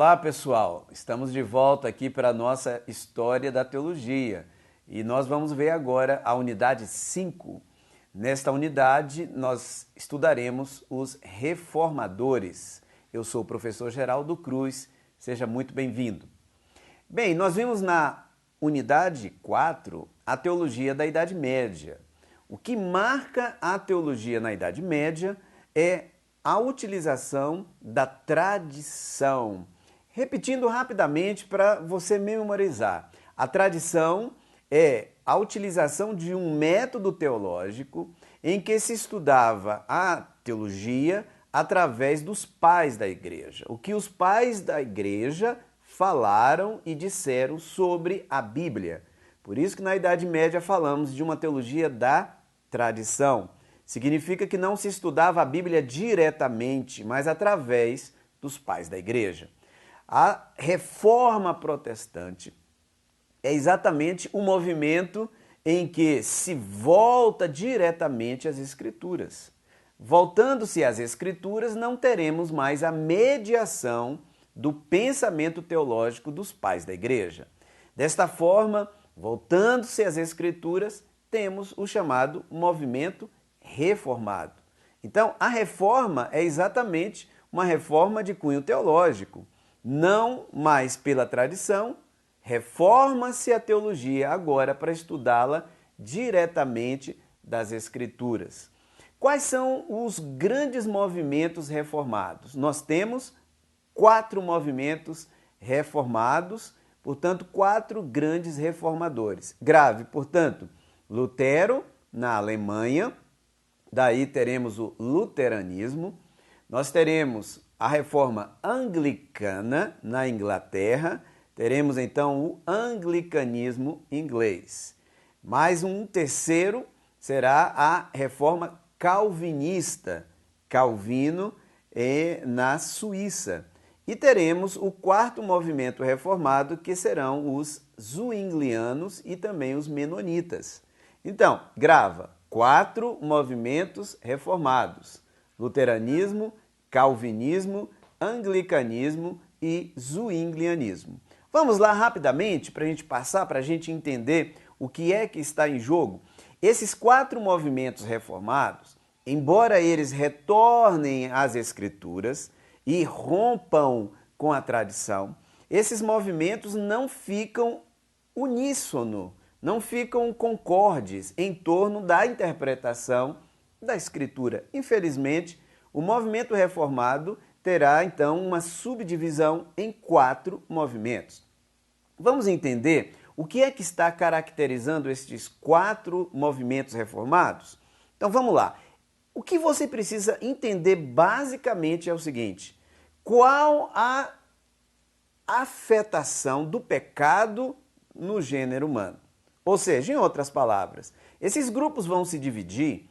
Olá, pessoal! Estamos de volta aqui para a nossa História da Teologia e nós vamos ver agora a unidade 5. Nesta unidade, nós estudaremos os reformadores. Eu sou o professor Geraldo Cruz, seja muito bem-vindo. Bem, nós vimos na unidade 4 a teologia da Idade Média. O que marca a teologia na Idade Média é a utilização da tradição. Repetindo rapidamente para você memorizar. A tradição é a utilização de um método teológico em que se estudava a teologia através dos pais da igreja. O que os pais da igreja falaram e disseram sobre a Bíblia. Por isso que na Idade Média falamos de uma teologia da tradição. Significa que não se estudava a Bíblia diretamente, mas através dos pais da igreja. A Reforma Protestante é exatamente o movimento em que se volta diretamente às Escrituras. Voltando-se às Escrituras, não teremos mais a mediação do pensamento teológico dos pais da igreja. Desta forma, voltando-se às Escrituras, temos o chamado movimento reformado. Então, a reforma é exatamente uma reforma de cunho teológico. Não mais pela tradição, reforma-se a teologia agora para estudá-la diretamente das Escrituras. Quais são os grandes movimentos reformados? Nós temos 4 movimentos reformados, portanto, 4 grandes reformadores. Grave, portanto, Lutero na Alemanha, daí teremos o luteranismo, nós teremos a reforma anglicana na Inglaterra, teremos então o anglicanismo inglês. Mais um terceiro será a reforma calvinista, Calvino na Suíça. E teremos o 4º movimento reformado, que serão os zwinglianos e também os menonitas. Então, grava, 4 movimentos reformados: luteranismo, calvinismo, anglicanismo e zwinglianismo. Vamos lá rapidamente para a gente passar, para a gente entender o que é que está em jogo. Esses 4 movimentos reformados, embora eles retornem às Escrituras e rompam com a tradição, esses movimentos não ficam uníssono, não ficam concordes em torno da interpretação da Escritura. Infelizmente, o movimento reformado terá então uma subdivisão em 4 movimentos. Vamos entender o que é que está caracterizando estes 4 movimentos reformados? Então vamos lá. O que você precisa entender basicamente é o seguinte: qual a afetação do pecado no gênero humano? Ou seja, em outras palavras, esses grupos vão se dividir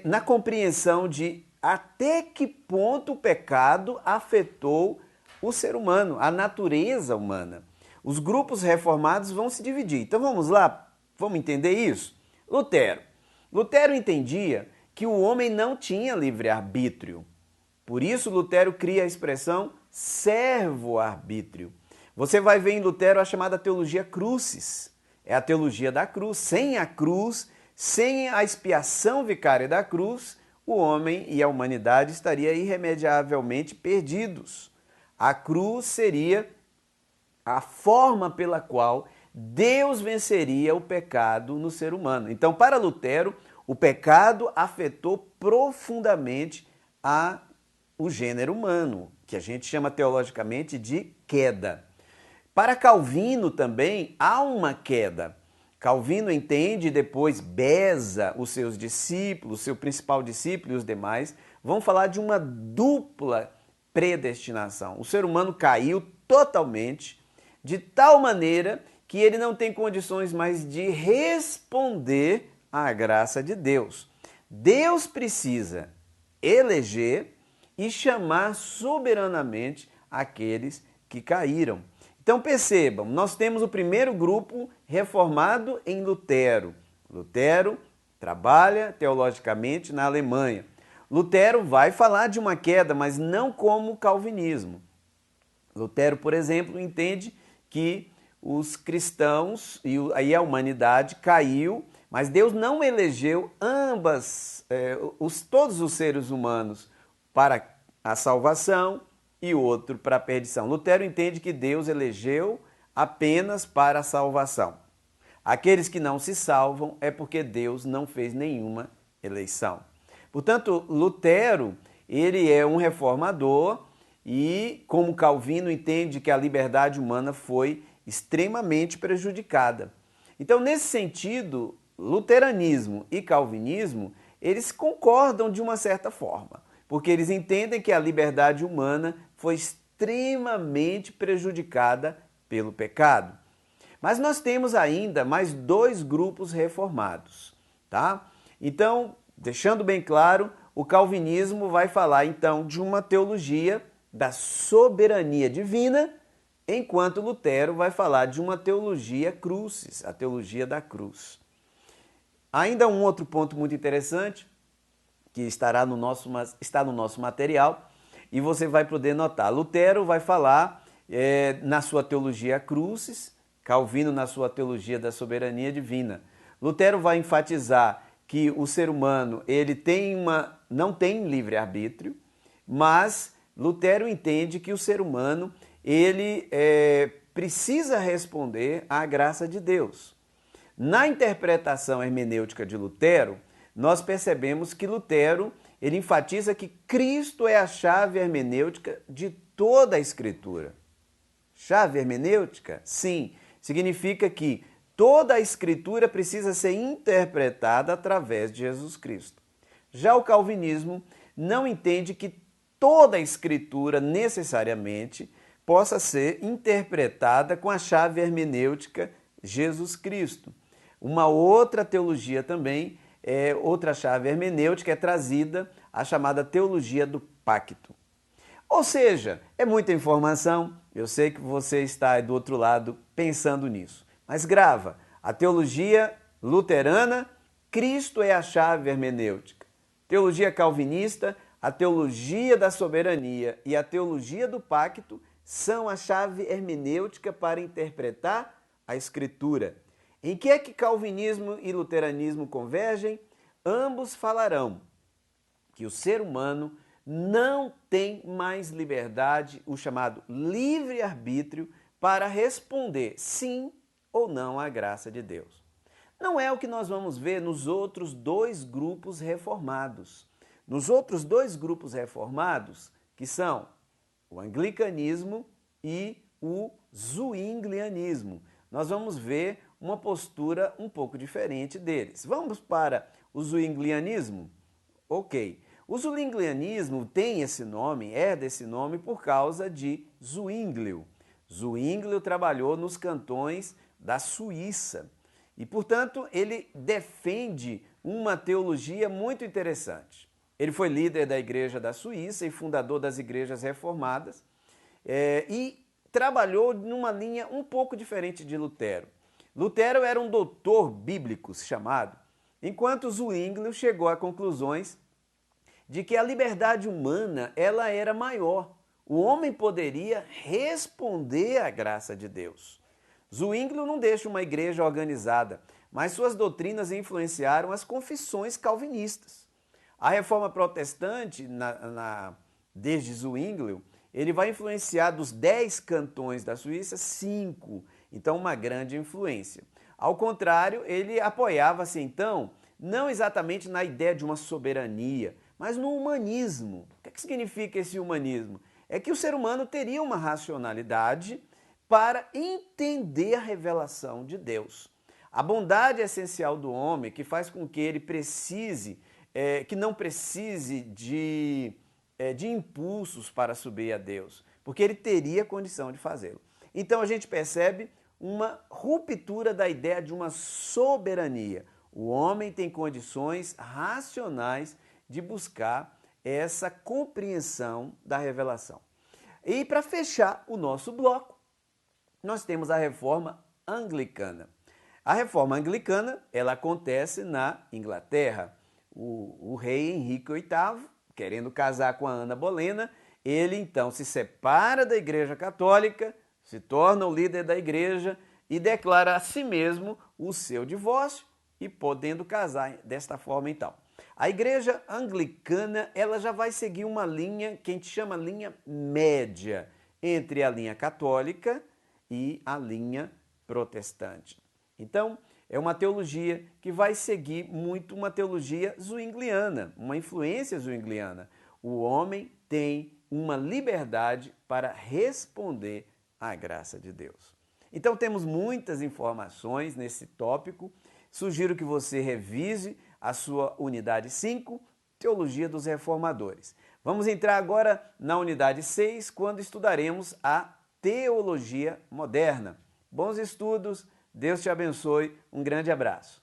na compreensão de até que ponto o pecado afetou o ser humano, a natureza humana. Os grupos reformados vão se dividir. Então vamos lá, vamos entender isso? Lutero entendia que o homem não tinha livre-arbítrio. Por isso Lutero cria a expressão servo-arbítrio. Você vai ver em Lutero a chamada teologia crucis. É a teologia da cruz. Sem a cruz, sem a expiação vicária da cruz, o homem e a humanidade estariam irremediavelmente perdidos. A cruz seria a forma pela qual Deus venceria o pecado no ser humano. Então, para Lutero, o pecado afetou profundamente o gênero humano, que a gente chama teologicamente de queda. Para Calvino também há uma queda. Calvino entende e depois Beza, os seus discípulos, seu principal discípulo e os demais, vão falar de uma dupla predestinação. O ser humano caiu totalmente, de tal maneira que ele não tem condições mais de responder à graça de Deus. Deus precisa eleger e chamar soberanamente aqueles que caíram. Então percebam, nós temos o primeiro grupo reformado em Lutero. Lutero trabalha teologicamente na Alemanha. Lutero vai falar de uma queda, mas não como o calvinismo. Lutero, por exemplo, entende que os cristãos e aí a humanidade caiu, mas Deus não elegeu todos os seres humanos para a salvação e outro para a perdição. Lutero entende que Deus elegeu apenas para a salvação. Aqueles que não se salvam é porque Deus não fez nenhuma eleição. Portanto, Lutero, ele é um reformador e, como Calvino, entende que a liberdade humana foi extremamente prejudicada. Então, nesse sentido, luteranismo e calvinismo, eles concordam de uma certa forma, porque eles entendem que a liberdade humana foi extremamente prejudicada pelo pecado. Mas nós temos ainda mais dois grupos reformados, tá? Então, deixando bem claro, o calvinismo vai falar então de uma teologia da soberania divina, enquanto Lutero vai falar de uma teologia crucis, a teologia da cruz. Ainda um outro ponto muito interessante, que está no nosso material, e você vai poder notar. Lutero vai falar na sua teologia crucis, Calvino na sua teologia da soberania divina. Lutero vai enfatizar que o ser humano ele não tem livre-arbítrio, mas Lutero entende que o ser humano ele precisa responder à graça de Deus. Na interpretação hermenêutica de Lutero, nós percebemos que Lutero ele enfatiza que Cristo é a chave hermenêutica de toda a Escritura. Chave hermenêutica? Sim, significa que toda a Escritura precisa ser interpretada através de Jesus Cristo. Já o calvinismo não entende que toda a Escritura necessariamente possa ser interpretada com a chave hermenêutica Jesus Cristo. Uma outra teologia também, outra chave hermenêutica é trazida, a chamada teologia do pacto. Ou seja, é muita informação, eu sei que você está aí do outro lado pensando nisso, mas grava, a teologia luterana, Cristo é a chave hermenêutica. Teologia calvinista, a teologia da soberania e a teologia do pacto são a chave hermenêutica para interpretar a Escritura. Em que é que calvinismo e luteranismo convergem? Ambos falarão que o ser humano não tem mais liberdade, o chamado livre-arbítrio, para responder sim ou não à graça de Deus. Não é o que nós vamos ver nos outros dois grupos reformados. Nos outros dois grupos reformados, que são o anglicanismo e o zwinglianismo, nós vamos ver uma postura um pouco diferente deles. Vamos para o zwinglianismo? Ok. O zwinglianismo tem esse nome, herda esse nome por causa de Zwinglio. Zwinglio trabalhou nos cantões da Suíça e, portanto, ele defende uma teologia muito interessante. Ele foi líder da Igreja da Suíça e fundador das Igrejas Reformadas e trabalhou numa linha um pouco diferente de Lutero. Lutero era um doutor bíblico chamado, enquanto Zwinglio chegou a conclusões de que a liberdade humana ela era maior. O homem poderia responder à graça de Deus. Zwinglio não deixa uma igreja organizada, mas suas doutrinas influenciaram as confissões calvinistas. A reforma protestante, desde Zwinglio, ele vai influenciar dos 10 cantões da Suíça, 5. Então, uma grande influência. Ao contrário, ele apoiava-se, então, não exatamente na ideia de uma soberania, mas no humanismo. O que significa esse humanismo? É que o ser humano teria uma racionalidade para entender a revelação de Deus. A bondade essencial do homem, que faz com que ele que não precise de impulsos para subir a Deus, porque ele teria condição de fazê-lo. Então a gente percebe uma ruptura da ideia de uma soberania. O homem tem condições racionais de buscar essa compreensão da revelação. E para fechar o nosso bloco, nós temos a reforma anglicana. A reforma anglicana, ela acontece na Inglaterra. O rei Henrique VIII, querendo casar com a Ana Bolena, ele então se separa da Igreja Católica, se torna o líder da igreja e declara a si mesmo o seu divórcio e podendo casar desta forma então. A Igreja Anglicana, ela já vai seguir uma linha que a gente chama linha média entre a linha católica e a linha protestante. Então, é uma teologia que vai seguir muito uma teologia zwingliana, uma influência zwingliana. O homem tem uma liberdade para responder à graça de Deus. Então, temos muitas informações nesse tópico. Sugiro que você revise a sua unidade 5, Teologia dos Reformadores. Vamos entrar agora na unidade 6, quando estudaremos a Teologia Moderna. Bons estudos, Deus te abençoe, um grande abraço.